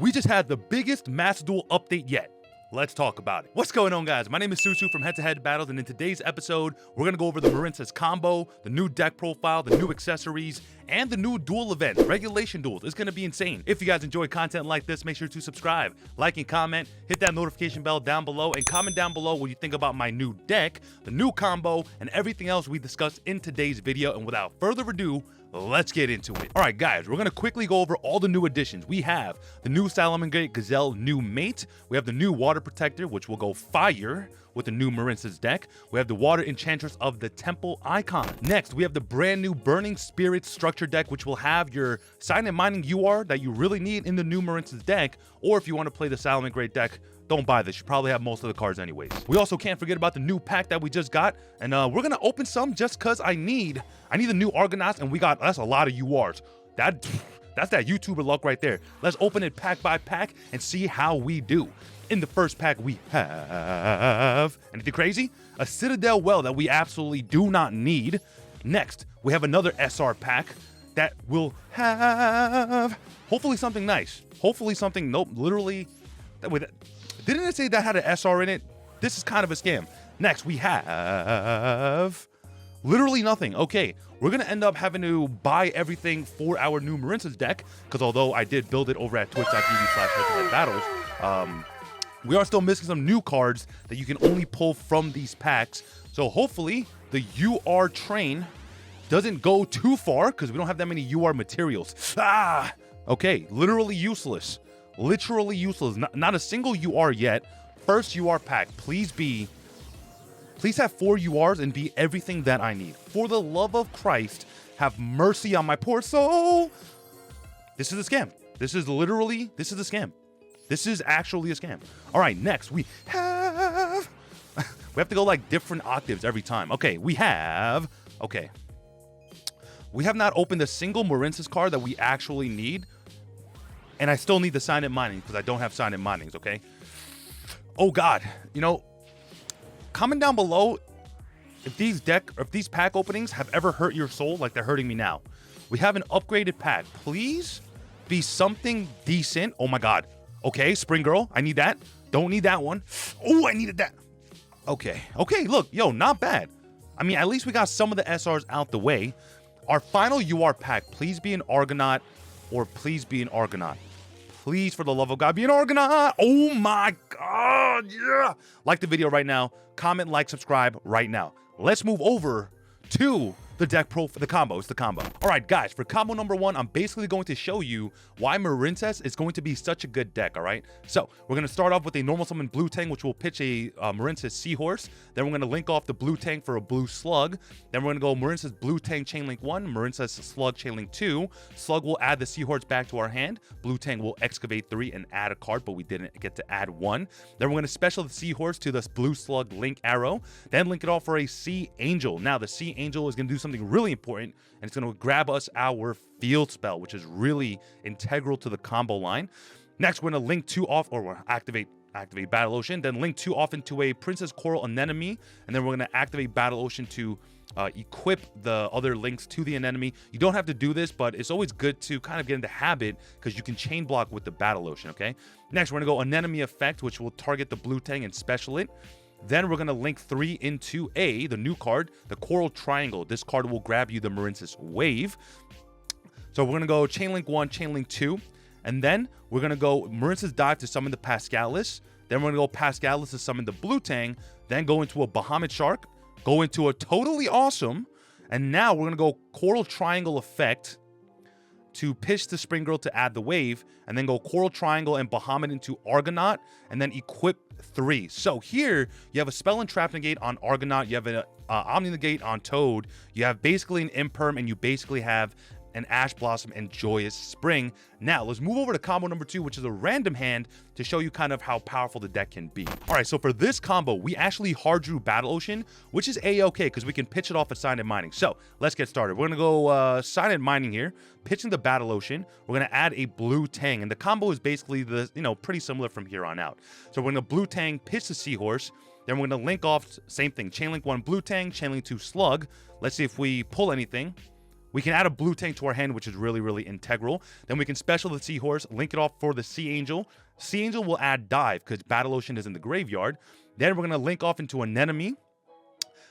We just had the biggest MasterDuel update yet. Let's talk about it. What's going on, guys? My name is Susu from HeadtoHead Battles, and in today's episode, we're gonna go over the Marincess combo, the new deck profile, the new accessories, and the new duel event, Regulation Duels. It's gonna be insane. If you guys enjoy content like this, make sure to subscribe, like, and comment, hit that notification bell down below, and comment down below what you think about my new deck, the new combo, and everything else we discussed in today's video. And without further ado, let's get into it. All right, guys, we're gonna quickly go over all the new additions. We have the new Salamangreat Gazelle new mate. We have the new Water Protector, which will go fire with the new Marincess deck. We have the Water Enchantress of the Temple icon. Next, we have the brand new Burning Spirit structure deck, which will have your Sign and Mining UR that you really need in the new Marincess deck. Or if you want to play the Salamangreat deck, don't buy this. You probably have most of the cards anyways. We also can't forget about the new pack that we just got, and we're gonna open some just cause I need the new Argonauts, and that's a lot of URs. That's that YouTuber luck right there. Let's open it pack by pack and see how we do. In the first pack, we have anything crazy? A Citadel Well that we absolutely do not need. Next, we have another SR pack that will have hopefully something nice. Hopefully something, nope, literally, didn't it say that had an SR in it? This is kind of a scam. Next, we have literally nothing. Okay, we're gonna end up having to buy everything for our new Marincess deck, because although I did build it over at twitch.tv/HeadtoHeadBattles, we are still missing some new cards that you can only pull from these packs. So hopefully the UR train doesn't go too far, because we don't have that many UR materials. Okay, literally useless. Literally useless. Not a single UR yet. First UR pack. Please have 4 URs and be everything that I need. For the love of Christ, have mercy on my poor soul. This is a scam. This is a scam. This is actually a scam. All right, next we have to go like different octaves every time. Okay, we have not opened a single Marincess card that we actually need. And I still need the Sign and Mining because I don't have Sign and Minings, okay? Oh God, comment down below if these pack openings have ever hurt your soul like they're hurting me now. We have an upgraded pack. Please be something decent. Oh my God. Okay, Spring Girl, I need that. Don't need that one. Oh, I needed that. Okay, look, yo, not bad. I mean, at least we got some of the SRs out the way. Our final UR pack, please be an Argonaut, or please be an Argonaut. Please, for the love of God, be an Argonaut. Oh my God, yeah. Like the video right now. Comment, like, subscribe right now. Let's move over to the deck the combo. It's the combo. All right, guys, for combo number 1, I'm basically going to show you why Marincess is going to be such a good deck, all right? So we're going to start off with a normal summon blue Tang, which will pitch a Marincess Seahorse. Then we're going to link off the blue Tang for a blue Slug. Then we're going to go Marincess blue Tang Chainlink 1, Marincess Slug Chainlink 2. Slug will add the Seahorse back to our hand. Blue Tang will excavate 3 and add a card, but we didn't get to add 1. Then we're going to special the Seahorse to this blue Slug Link Arrow. Then link it off for a Sea Angel. Now the Sea Angel is going to do something really important, and it's going to grab us our field spell, which is really integral to the combo line. Next, we're going to link 2 off, or activate Battle Ocean, then link 2 off into a Princess Coral Anemone, and then we're going to activate Battle Ocean to equip the other links to the anemone. You don't have to do this, but it's always good to kind of get into habit because you can chain block with the Battle Ocean, okay? Next, we're going to go Anemone Effect, which will target the blue Tang and special it. Then we're going to link 3 into the new card, the Coral Triangle. This card will grab you the Marincess Wave. So we're going to go Chainlink 1, Chainlink 2. And then we're going to go Marincess Dive to summon the Pascalis. Then we're going to go Pascalis to summon the blue Tang. Then go into a Bahamut Shark. Go into a Totally Awesome. And now we're going to go Coral Triangle Effect to pitch the Spring Girl to add the wave, and then go Coral Triangle and Bahamut into Argonaut, and then equip 3. So here, you have a Spell and Trap Negate on Argonaut, you have an Omni Negate on Toad, you have basically an Imperm, and you basically have an Ash Blossom and Joyous Spring. Now, let's move over to combo number 2, which is a random hand to show you kind of how powerful the deck can be. All right, so for this combo, we actually hard drew Battle Ocean, which is A-okay because we can pitch it off at Sign and Mining. So let's get started. We're going to go Sign and Mining here, pitching the Battle Ocean. We're going to add a blue Tang, and the combo is basically pretty similar from here on out. So we're going to blue Tang, pitch the Seahorse. Then we're going to link off, same thing, Chainlink 1 blue Tang, Chainlink 2 Slug. Let's see if we pull anything. We can add a blue tank to our hand, which is really, really integral. Then we can special the Seahorse, link it off for the Sea Angel. Sea Angel will add dive because Battle Ocean is in the graveyard. Then we're going to link off into Anemone.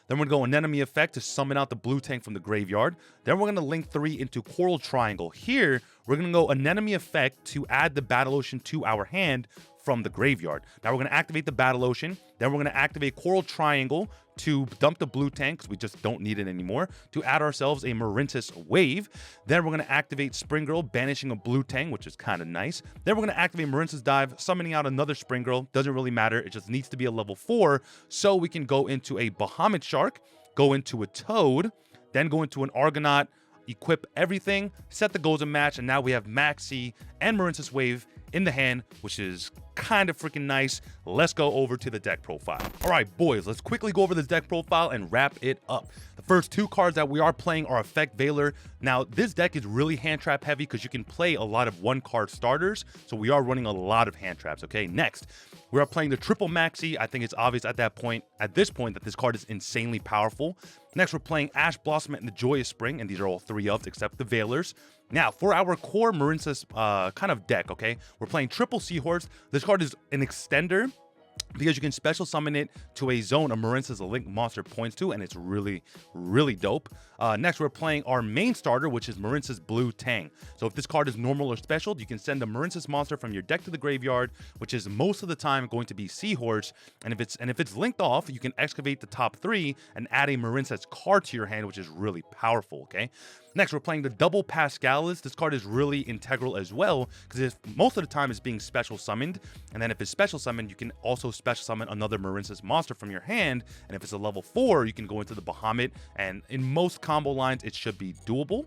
Then we're going to go Anemone effect to summon out the blue tank from the graveyard. Then we're going to link 3 into Coral Triangle. Here, we're going to go Anemone effect to add the Battle Ocean to our hand from the graveyard. Now we're going to activate the Battle Ocean. Then we're going to activate Coral Triangle to dump the blue tank because we just don't need it anymore, to add ourselves a Marincess Wave. Then we're going to activate Spring Girl, banishing a blue tank, which is kind of nice. Then we're going to activate Marincess Dive, summoning out another Spring Girl. Doesn't really matter. It just needs to be a level 4 so we can go into a Bahamut Shark, go into a Toad, then go into an Argonaut, equip everything, set the goals and match, and now we have Maxi and Marincess Wave in the hand, which is kind of freaking nice. Let's go over to the deck profile. All right, boys, let's quickly go over this deck profile and wrap it up. The first 2 cards that we are playing are Effect Veiler. Now, this deck is really hand trap heavy because you can play a lot of 1-card starters, so we are running a lot of hand traps, okay? Next, we are playing the Triple Maxi. I think it's obvious at this point that this card is insanely powerful. Next, we're playing Ash Blossom and the Joyous Spring, and these are all 3 ofs except the Veilers. Now, for our core Marincess kind of deck, okay, we're playing Triple Seahorse. This card is an extender because you can special summon it to a zone a Marincess Link monster points to, and it's really, really dope. Next, we're playing our main starter, which is Marincess Blue Tang. So if this card is normal or special, you can send a Marincess monster from your deck to the graveyard, which is most of the time going to be Seahorse. And if it's linked off, you can excavate the top 3 and add a Marincess card to your hand, which is really powerful, okay? Next, we're playing the Double Pascalis. This card is really integral as well, because most of the time it's being special summoned, and then if it's special summoned, you can also special summon another Marincess monster from your hand, and if it's a level 4, you can go into the Bahamut, and in most combo lines, it should be doable.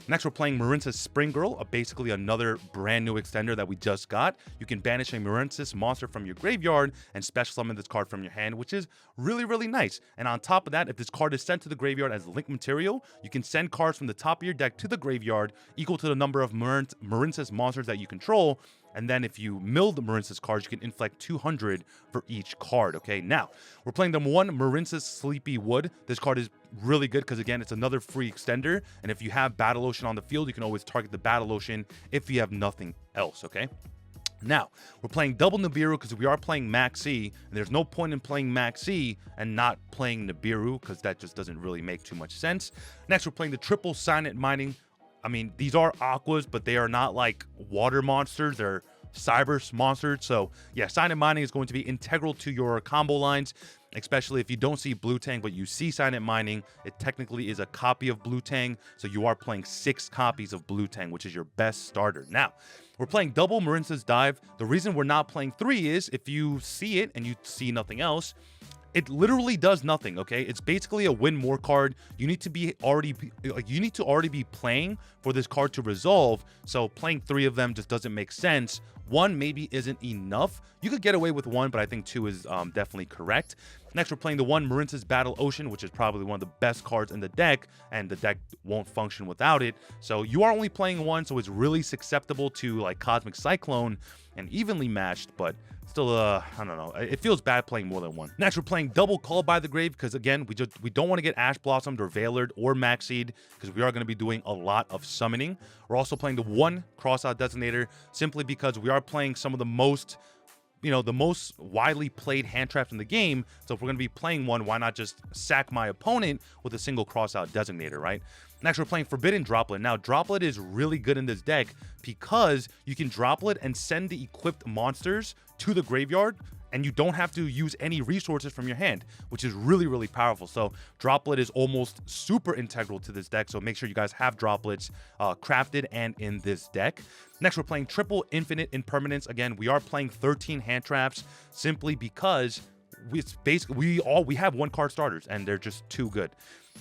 Next, we're playing Marincess Spring Girl, basically another brand new extender that we just got. You can banish a Marincess monster from your graveyard and special summon this card from your hand, which is really, really nice. And on top of that, if this card is sent to the graveyard as link material, you can send cards from the top of your deck to the graveyard equal to the number of Marincess monsters that you control. And then if you mill the Marincess cards, you can inflict 200 for each card, okay? Now, we're playing the 1 Marincess Sleepy Wood. This card is really good because, again, it's another free extender. And if you have Battle Ocean on the field, you can always target the Battle Ocean if you have nothing else, okay? Now, we're playing double Nibiru because we are playing Maxi, and there's no point in playing Maxi and not playing Nibiru because that just doesn't really make too much sense. Next, we're playing the triple Silent Mining. I mean, these are aquas, but they are not like water monsters. They're cyber monsters. So yeah, Silent Mining is going to be integral to your combo lines, especially if you don't see Blue Tang, but you see Silent Mining. It technically is a copy of Blue Tang. So you are playing 6 copies of Blue Tang, which is your best starter. Now, we're playing double Marincess Dive. The reason we're not playing 3 is if you see it and you see nothing else, it literally does nothing, okay? It's basically a win more card. You need to already be playing for this card to resolve. So playing 3 of them just doesn't make sense. 1 maybe isn't enough. You could get away with 1, but I think 2 is definitely correct. Next, we're playing the 1 Marincess Battle Ocean, which is probably one of the best cards in the deck, and the deck won't function without it. So you are only playing 1, so it's really susceptible to like Cosmic Cyclone and evenly matched, but still, I don't know. It feels bad playing more than 1. Next, we're playing double Call by the Grave because, again, we don't want to get Ash Blossomed or Veilered or Maxied because we are going to be doing a lot of summoning. We're also playing the 1 Crossout Designator simply because we are playing some of the most widely played hand traps in the game. So if we're going to be playing 1, why not just sack my opponent with a single Crossout Designator, right? Next, we're playing Forbidden Droplet. Now, Droplet is really good in this deck because you can Droplet and send the equipped monsters to the graveyard, and you don't have to use any resources from your hand, which is really, really powerful. So Droplet is almost super integral to this deck, so make sure you guys have Droplets crafted and in this deck. Next, we're playing triple Infinite Impermanence. Again, we are playing 13 hand traps simply because it's basically we have 1-card starters, and they're just too good.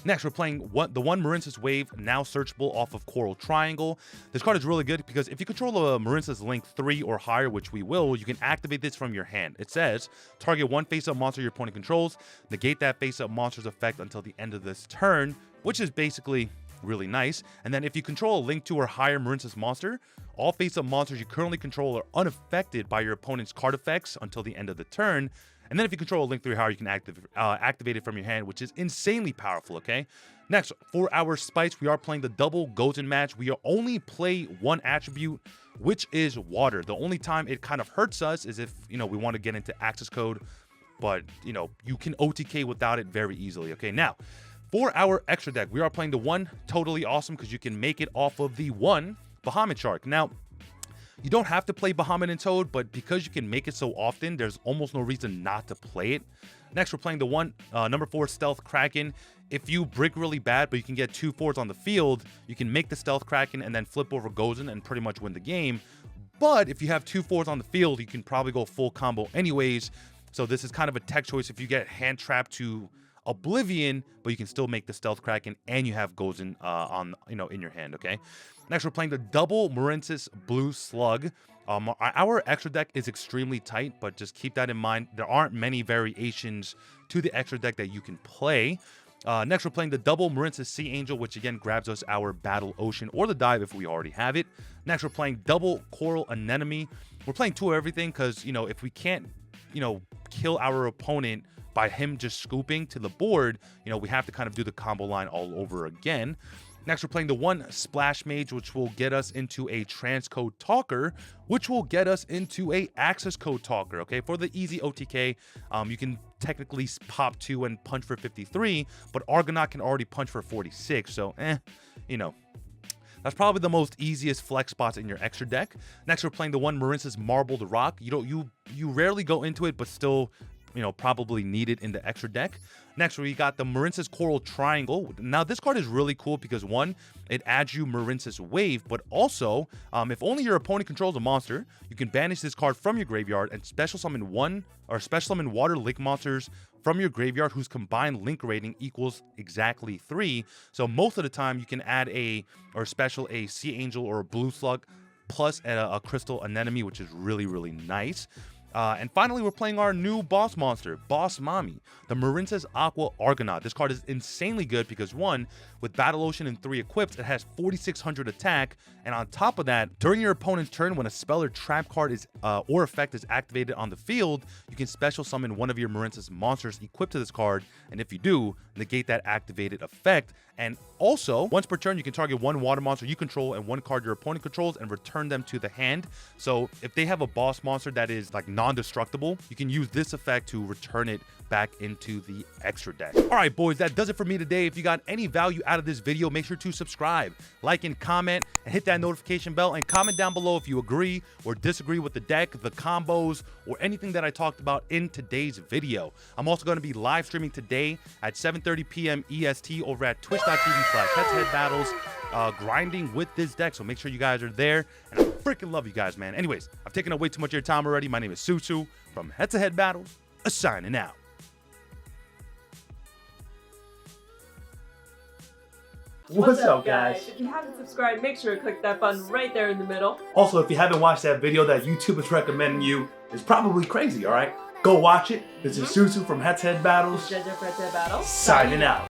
Next, we're playing the 1 Marincess Wave, now searchable off of Coral Triangle. This card is really good because if you control a Marincess Link 3 or higher, which we will, you can activate this from your hand. It says, target 1 face-up monster your opponent controls, negate that face-up monster's effect until the end of this turn, which is basically really nice. And then if you control a Link 2 or higher Marincess monster, all face-up monsters you currently control are unaffected by your opponent's card effects until the end of the turn. And then if you control a Link 3 higher, you can activate it from your hand, which is insanely powerful, okay? Next, for our spice, we are playing the double Gozen match. We only play one attribute, which is water. The only time it kind of hurts us is if, you know, we want to get into access code, but, you know, you can OTK without it very easily. Okay, now, for our extra deck, we are playing the one totally awesome because you can make it off of the one Bahamut Shark. Now, you don't have to play Bahamut and Toad, but because you can make it so often, there's almost no reason not to play it. Next, we're playing the one number 4 Stealth Kraken. If you brick really bad, but you can get 2 4s on the field, you can make the Stealth Kraken and then flip over Gozen and pretty much win the game. But if you have 2 4s on the field, you can probably go full combo anyways. So this is kind of a tech choice if you get hand trapped to Oblivion, but you can still make the Stealth Kraken and you have Gozen on, you know, in your hand. Okay. Next, we're playing the double Marincess Blue Slug. Our extra deck is extremely tight, but just keep that in mind. There aren't many variations to the extra deck that you can play. Next, we're playing the double Marincess Sea Angel, which again grabs us our Battle Ocean or the Dive if we already have it. Next, we're playing double Coral Anemone. We're playing 2 of everything because, you know, if we can't, you know, kill our opponent by him just scooping to the board, you know, we have to kind of do the combo line all over again. Next, we're playing the one Splash Mage, which will get us into a Transcode Talker, which will get us into a Access Code Talker, okay? For the easy OTK, you can technically pop 2 and punch for 53, but Argonaut can already punch for 46, so, you know. That's probably the most easiest flex spots in your extra deck. Next, we're playing the one Marincess Marbled Rock. You rarely go into it, but still, you know, probably need it in the extra deck. Next, we got the Marincess Coral Triangle. Now, this card is really cool because, one, it adds you Marincess Wave, but also, if only your opponent controls a monster, you can banish this card from your graveyard and special summon water link monsters from your graveyard whose combined link rating equals exactly 3. So most of the time, you can add a Sea Angel or a Blue Slug plus a Crystal Anemone, which is really, really nice. And finally, we're playing our new boss monster, Boss Mommy, the Marincess Aqua Argonaut. This card is insanely good because, one, with Battle Ocean and 3 equipped, it has 4,600 attack. And on top of that, during your opponent's turn, when a spell or trap card is or effect is activated on the field, you can special summon one of your Marincess monsters equipped to this card. And if you do, negate that activated effect. And also, once per turn, you can target 1 water monster you control and 1 card your opponent controls and return them to the hand. So if they have a boss monster that is like non-destructible, you can use this effect to return it back into the extra deck. All right, boys, that does it for me today. If you got any value out of this video, make sure to subscribe, like, and comment, and hit that notification bell, and comment down below if you agree or disagree with the deck, the combos, or anything that I talked about in today's video. I'm also going to be live streaming today at 7:30 p.m. EST over at twitch.tv/HeadtoHead battles, grinding with this deck. So make sure you guys are there, and I freaking love you guys, man. Anyways, I've taken up way too much of your time already. My name is Susu from HeadtoHead Battles, signing out. What's up, guys? If you haven't subscribed, make sure to click that button right there in the middle. Also, if you haven't watched that video that YouTube is recommending you, it's probably crazy, all right? Go watch it. This is Susu from HeadtoHead Battles, HeadtoHead Battles, signing out.